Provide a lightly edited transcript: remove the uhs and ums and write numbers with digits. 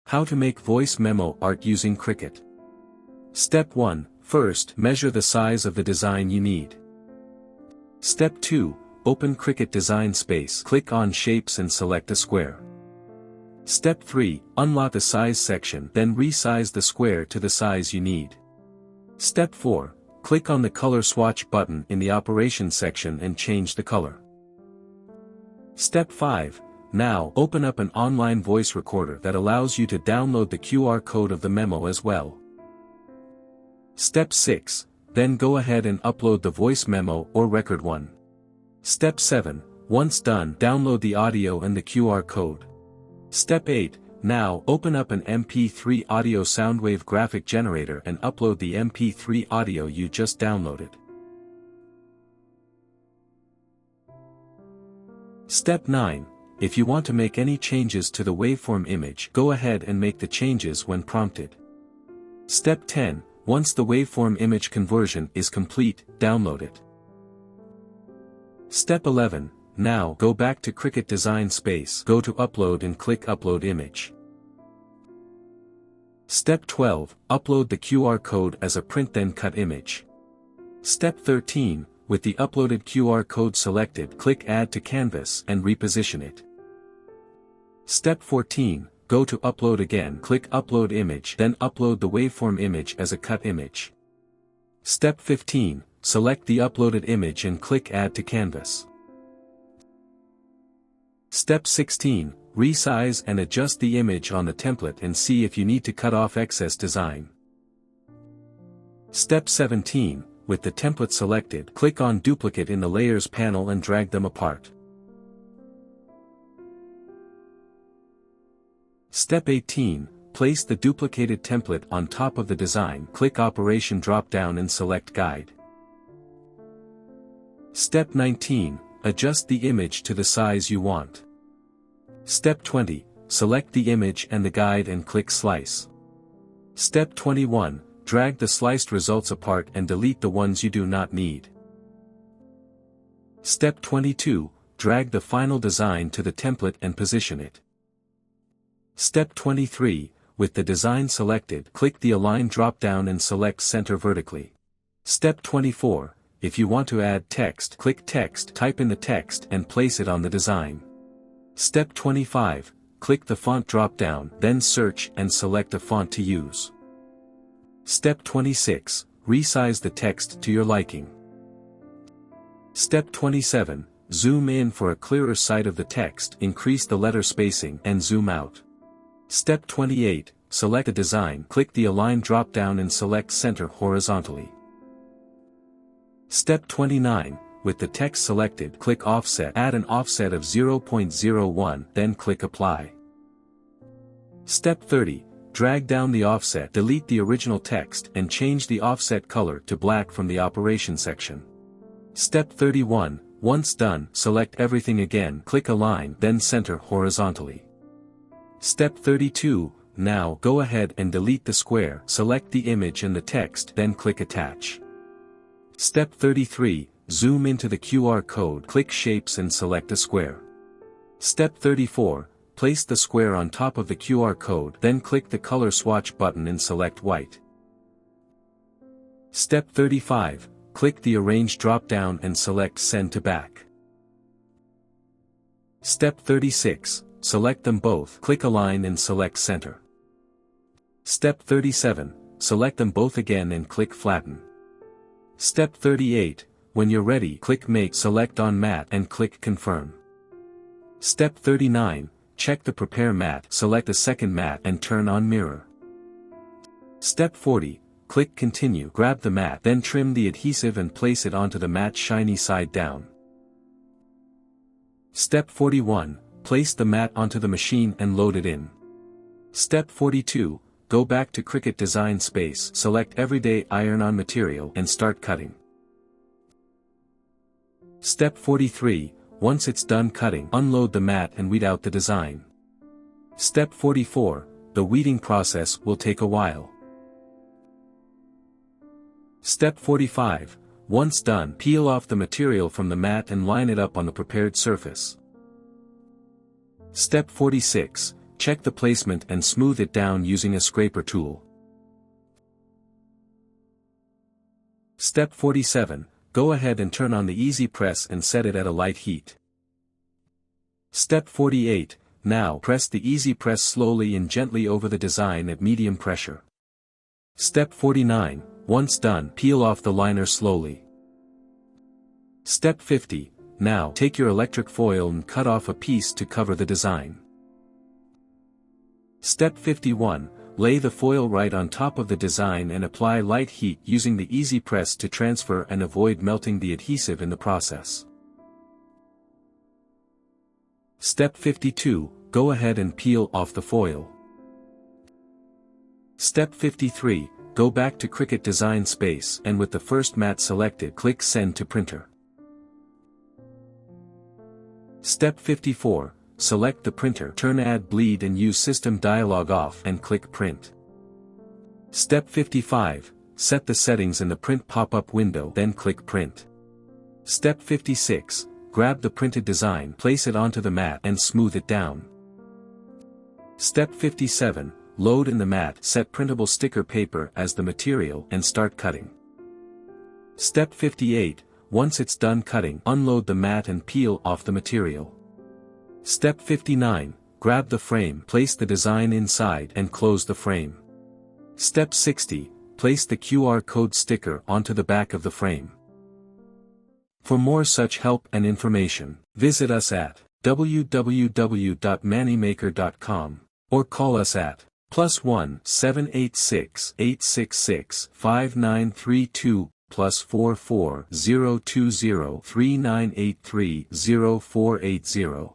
How to make voice memo art using Cricut. Step 1. First, measure the size of the design you need. Step 2. Open Cricut Design Space. Click on Shapes and select a square. Step 3. Unlock the size section, then resize the square to the size you need. Step 4. Click on the color swatch button in the Operations section and change the color. Step 5. Now, open up an online voice recorder that allows you to download the QR code of the memo as well. Step 6. Then go ahead and upload the voice memo or record one. Step 7. Once done, download the audio and the QR code. Step 8. Now, open up an MP3 audio soundwave graphic generator and upload the MP3 audio you just downloaded. Step 9. If you want to make any changes to the waveform image, go ahead and make the changes when prompted. Step 10. Once the waveform image conversion is complete, download it. Step 11. Now, go back to Cricut Design Space, go to Upload and click Upload Image. Step 12. Upload the QR code as a Print Then Cut image. Step 13. With the uploaded QR code selected, click Add to Canvas and reposition it. Step 14. Go to Upload again, click Upload Image, then upload the waveform image as a cut image. Step 15. Select the uploaded image and click Add to Canvas. Step 16. Resize and adjust the image on the template and see if you need to cut off excess design. Step 17. With the template selected, click on Duplicate in the Layers panel and drag them apart. Step 18. Place the duplicated template on top of the design, click Operation drop-down and select Guide. Step 19. Adjust the image to the size you want. Step 20. Select the image and the guide and click Slice. Step 21. Drag the sliced results apart and delete the ones you do not need. Step 22. Drag the final design to the template and position it. Step 23. With the design selected, click the Align drop-down and select Center vertically. Step 24. If you want to add text, click Text, type in the text and place it on the design. Step 25. Click the Font drop-down, then search and select a font to use. Step 26. Resize the text to your liking. Step 27. Zoom in for a clearer sight of the text, increase the letter spacing and zoom out. Step 28. Select a design, click the Align drop-down and select Center horizontally. Step 29. With the text selected, click Offset, add an offset of 0.01, then click Apply. Step 30. Drag down the offset, delete the original text and change the offset color to black from the Operation section. Step 31. Once done, select everything again, click Align, then Center horizontally. Step 32. Now, go ahead and delete the square, select the image and the text, then click Attach. Step 33. Zoom into the QR code, click Shapes and select a square. Step 34. Place the square on top of the QR code, then click the color swatch button and select white. Step 35. Click the Arrange drop-down and select Send to Back. Step 36. Select them both, click Align and select Center. Step 37. Select them both again and click Flatten. Step 38. When you're ready, click Make, select on Matte and click Confirm. Step 39. Check the Prepare Matte, select a second matte and turn on Mirror. Step 40. Click Continue, grab the matte, then trim the adhesive and place it onto the matte shiny side down. Step 41. Place the matte onto the machine and load it in. Step 42. Go back to Cricut Design Space, select Everyday Iron-On material and start cutting. Step 43. Once it's done cutting, unload the mat and weed out the design. Step 44. The weeding process will take a while. Step 45. Once done, peel off the material from the mat and line it up on the prepared surface. Step 46. check the placement and smooth it down using a scraper tool. Step 47. Go ahead and turn on the EasyPress and set it at a light heat. Step 48. Now press the EasyPress slowly and gently over the design at medium pressure. Step 49. Once done, peel off the liner slowly. Step 50. Now take your electric foil and cut off a piece to cover the design. Step 51. Lay the foil right on top of the design and apply light heat using the EasyPress to transfer and avoid melting the adhesive in the process. Step 52. Go ahead and peel off the foil. Step 53. Go back to Cricut Design Space and with the first mat selected, click Send to Printer. Step 54. Select the printer, turn Add Bleed and use System dialog off and click Print. Step 55. Set the settings in the print pop-up window, then click Print. Step 56. Grab the printed design, place it onto the mat and smooth it down. Step 57. Load in the mat, set printable sticker paper as the material and start cutting. Step 58. Once it's done cutting, unload the mat and peel off the material. Step 59. Grab the frame, place the design inside and close the frame. Step 60. Place the QR code sticker onto the back of the frame. For more such help and information, visit us at www.mannymaker.com or call us at +1 786 866 5932 +44 020 3983 0480.